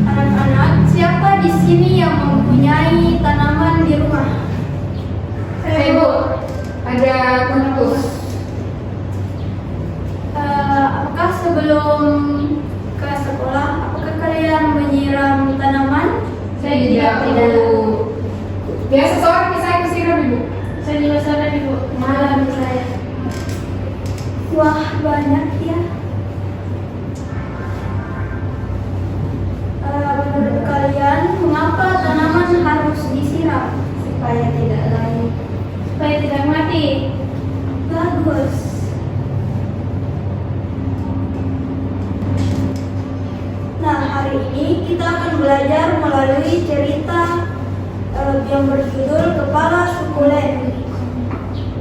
Anak-anak, siapa di sini yang mempunyai tanaman di rumah? Saya Bu, ada kaktus. Apakah sebelum ke sekolah, apakah kalian menyiram tanaman? Saya tidak. Biasa sore saya kesiram Ibu. Saya juga sore Ibu. Malam saya. Wah, banyak ya. Menurut kalian, mengapa tanaman harus disiram? Supaya tidak layu. Supaya tidak mati. Bagus. Nah, hari ini kita akan belajar melalui cerita yang berjudul Kepala Sukulen.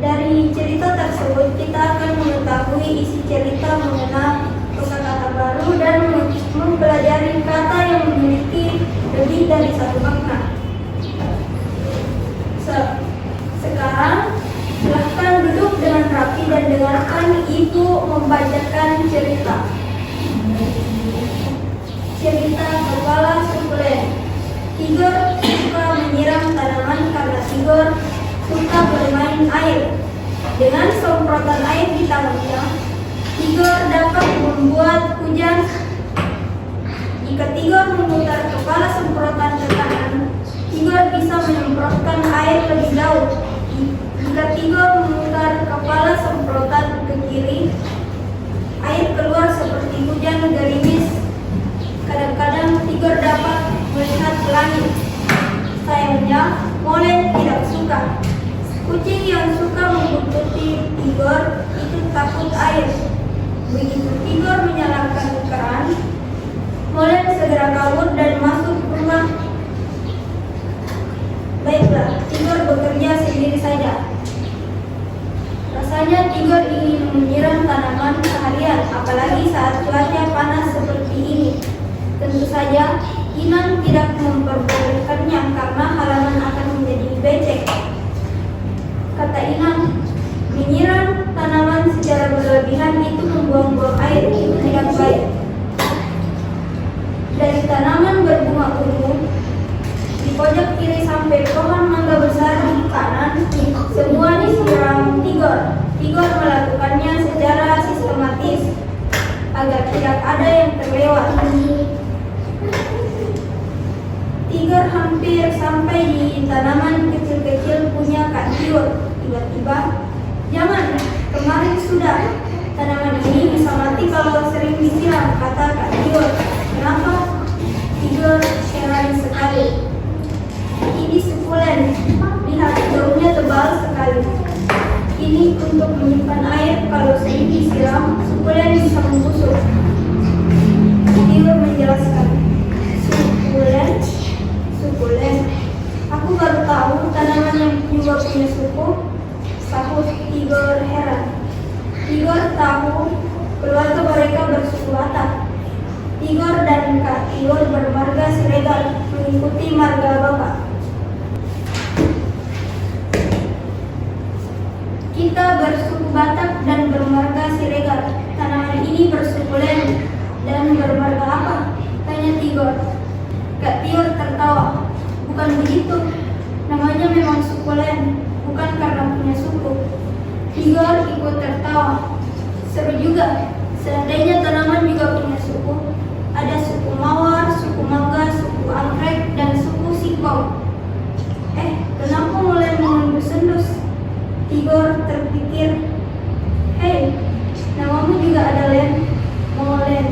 Dari cerita tersebut kita akan mengetahui isi cerita, mengenal kata-kata baru dan mempelajari kata yang memiliki lebih dari satu makna. Sekarang silahkan duduk dengan rapi dan dengarkan ibu membacakan cerita. Cerita Kepala Sukulen. Tigor suka menyiram tanaman karena Tigor suka bermain air. Dengan semprotan air di tangannya, Tigor dapat membuat hujan. Jika Tigor memutar kepala semprotan ke kanan, Tigor bisa menyemprotkan air lebih jauh. Jika Tigor memutar kepala semprotan ke kiri, air keluar seperti hujan gerimis. Kadang-kadang Tigor dapat melihat ke langit. Sayangnya, Molen tidak suka. Kucing yang suka mengikuti Tigor itu takut air. Begitu Tigor menyalakan keran, Molen segera kabur dan masuk rumah. Baiklah, Tigor bekerja sendiri saja. Rasanya Tigor ingin menyiram tanaman seharian, apalagi saat cuaca panas seperti ini. Tentu saja, Inang tidak memperbolehkannya karena halaman akan menjadi becek. Kata Inang, menyiram tanaman secara berlebihan itu membuang-buang air, itu tidak baik. Dari tanaman berbunga ungu, di pojok kiri sampai pohon mangga besar di kanan, semua disiram Tigor. Tigor melakukannya secara sistematis agar tidak ada yang terlewat. Tigor hampir sampai di tanaman kecil-kecil punya Kak Tiur. Tiba-tiba, jangan, kemarin sudah. Tanaman ini bisa mati kalau sering disiram, kata Kak Tiur. Kenapa? Tigor heran sekali. Ini sukulen, lihat daunnya tebal sekali. Ini untuk menyimpan air, kalau sering disiram, sukulen bisa membusuk. Tigor menjelaskan. Sukulen. Aku baru tahu tanaman yang juga punya suku, sahut Tigor heran. Tigor tahu keluarga mereka bersuku Batak. Tigor dan Kak Tigor bermarga Siregar, mengikuti marga bapak. Kita bersuku Batak dan bermarga Siregar. Tanaman ini bersukulen dan bermarga apa? Tanya Tigor. Kak Tiur tertawa. Bukan begitu. Namanya memang sukulen, bukan karena punya suku. Tigor ikut tertawa. Seru juga. Seandainya tanaman juga punya suku. Ada suku Mawar, suku Mangga, suku Anggrek, dan suku Singkong. Kenapa mulai mengendus-endus? Tigor terpikir. Hei, namamu juga ada Len. Molen.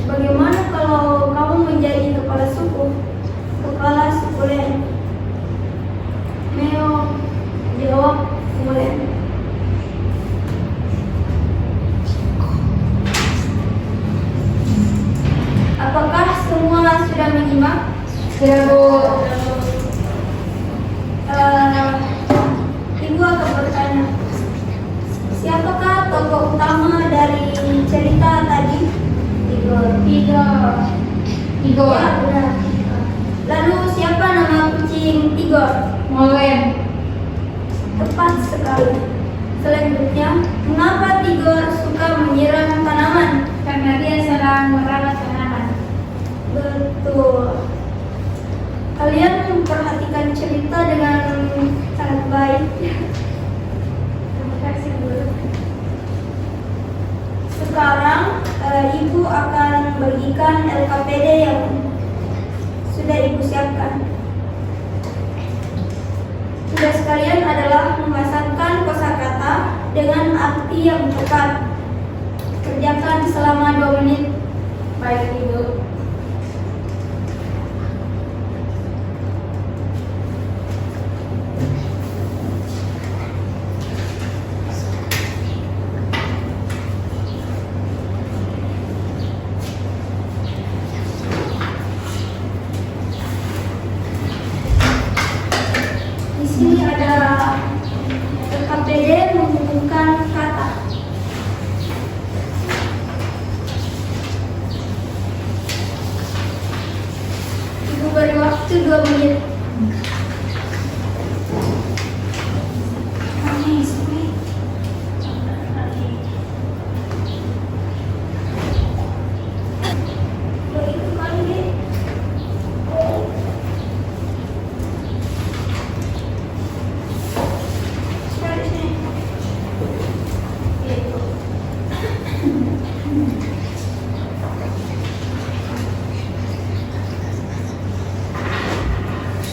Bagaimana kalau kamu menjadi kepala suku? Kepala sukulen. Meo, jawab Molen. Apakah semua sudah menyimak? Sudah Bu. Ibu akan bertanya, siapakah tokoh utama dari cerita tadi? Tigor. Ya, benar. Lalu siapa nama kucing Tigor? Molen. Tepat sekali. Selanjutnya, mengapa Tigor suka menyiram tanaman? Sekarang Ibu akan bagikan LKPD yang sudah Ibu siapkan. Tugas kalian adalah memasangkan kosakata dengan arti yang tepat. Kerjakan selama 2 menit. Baik, Ibu. Di sini ada LKPD menghubungkan kata. Ibu beri waktu 2 menit.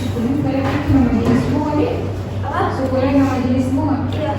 Sukunya nama jenis semua, Dek. Apa? Sukunya nama jenis semua. Iya.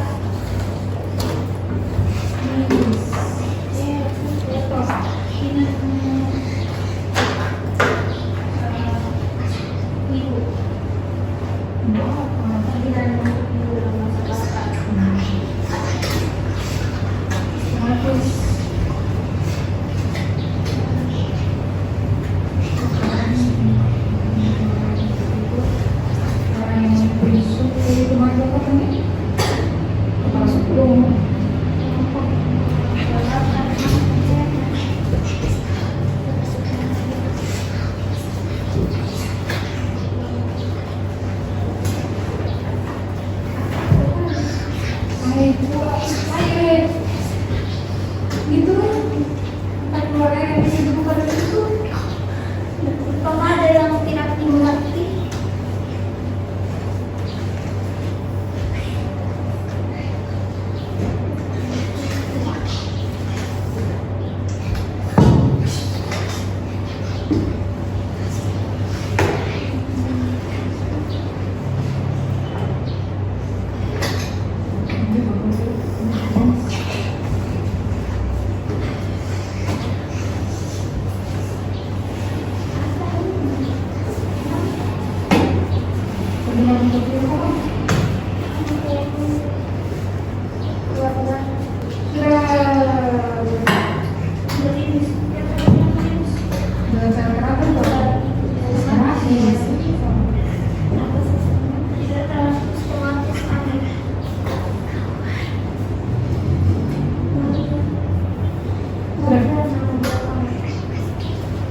Gitu kan keluar air yang bisa dibuka dari itu. Apakah ada yang tidak dimengerti?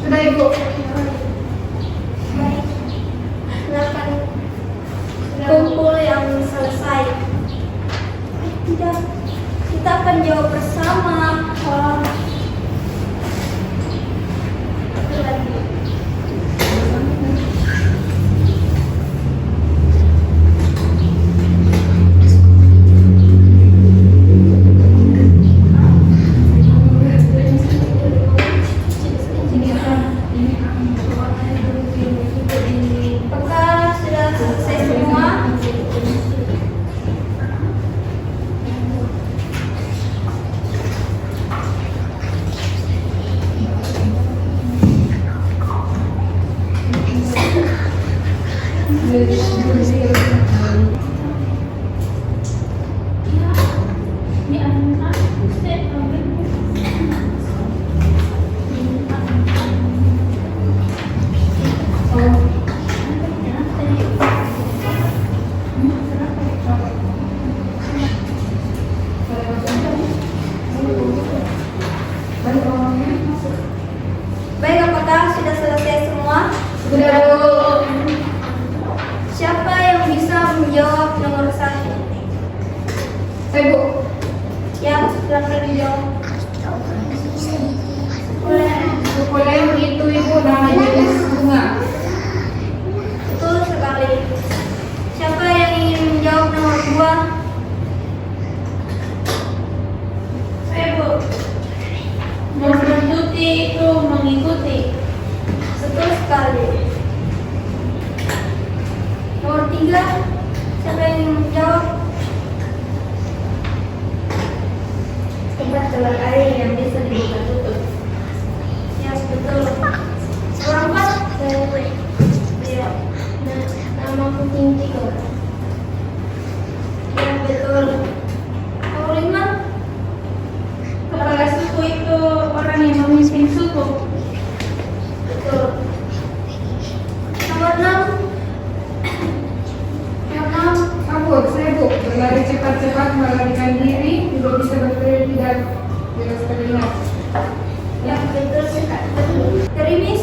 Sudah, Ibu. Baik. Silakan. Kumpul yang selesai. Tidak. Kita akan jawab bersama. Satu lagi. Apakah sudah selesai semua? Baik, apakah sudah selesai semua? Sudah, Bu. Siapa yang bisa menjawab nomor 1? Saya, Bu. Yang silakan menjawab. Boleh. Sukulent itu, Ibu, nama jenis bunga. Betul sekali. Siapa yang ingin menjawab nomor 2? Saya, Bu. Tuti. Betul sekali. Nomor 3, siapa yang ingin menjawab? Tempat keluar air yang bisa dibuka tutup. Ya, betul. Nomor 4, Saya ya, nama kucing tidur. ya betul. Nomor 5, Kepala suku itu orang yang memimpin suku. betul. Nomor 6, Kabur, saya bu, berlari cepat-cepat melarikan diri, juga bisa berpikir tidak jelas terlihat. ya betul sekali. Gerimis,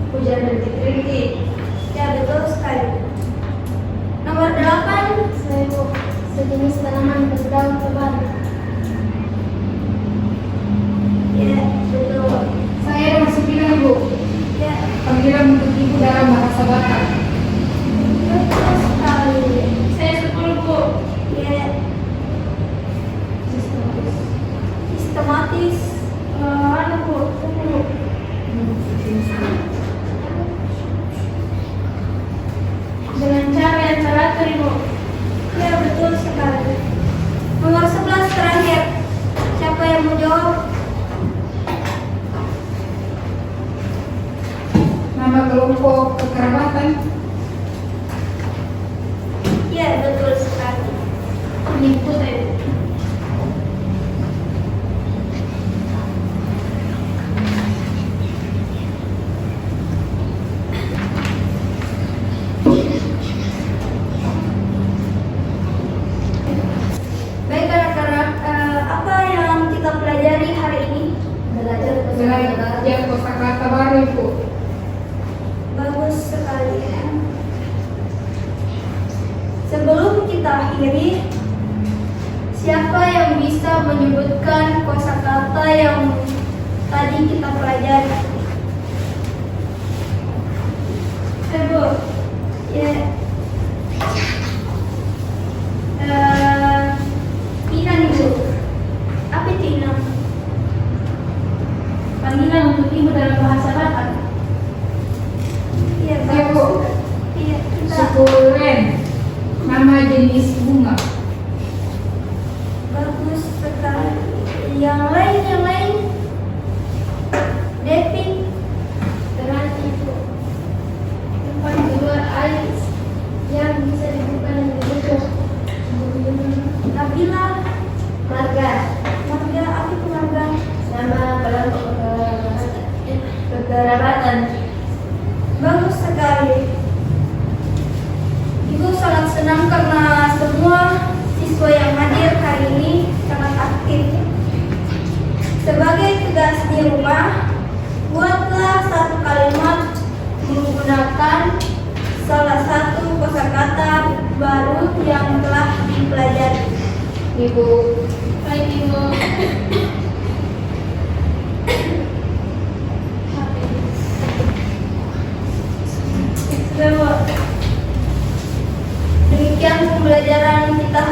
Hujan rintik-rintik. ya betul sekali. Nomor 8, Saya sejenis tanaman berdaun lebar. ya betul. Saya ada masih bilang bu, Ya panggilan untuk ibu dalam bahasa Batak. betul sekali. Saya 10 bu. Ya sistematis. Anu bu, 10. Dengan cara yang teratur ibu. Ya betul sekali. Nomor 11 terakhir. Siapa yang mau jawab? Nama kelompok kekerabatan. Ya betul sekali. Ini putih. Baik anak-anak, apa yang kita pelajari hari ini? Belajar Belajar kosakata baru ibu. Bagus sekali ya. Sebelum kita akhiri, siapa yang bisa menyebutkan kosakata yang tadi kita pelajari? Ibu, ya. Inang ibu. Apa itu inang? Panggilan untuk ibu dalam bahasa Batak. Iya, Ya, Bu. bagus. Iya, kita Sukulen. Nama jenis bunga. bagus sekali. Yang lain. Devi, Terang itu tempat keluar air yang bisa dibuka dan ditutup. Nabila, Marga, Marga, apa itu Marga? nama kelompok kekerabatan. Bagus sekali. Ibu sangat senang karena semua siswa yang hadir hari ini sangat aktif. Sebagai tugas di rumah, buatlah satu kalimat menggunakan salah satu kosakata baru yang telah dipelajari. Ibu. Baik ibu. Demikian pembelajaran kita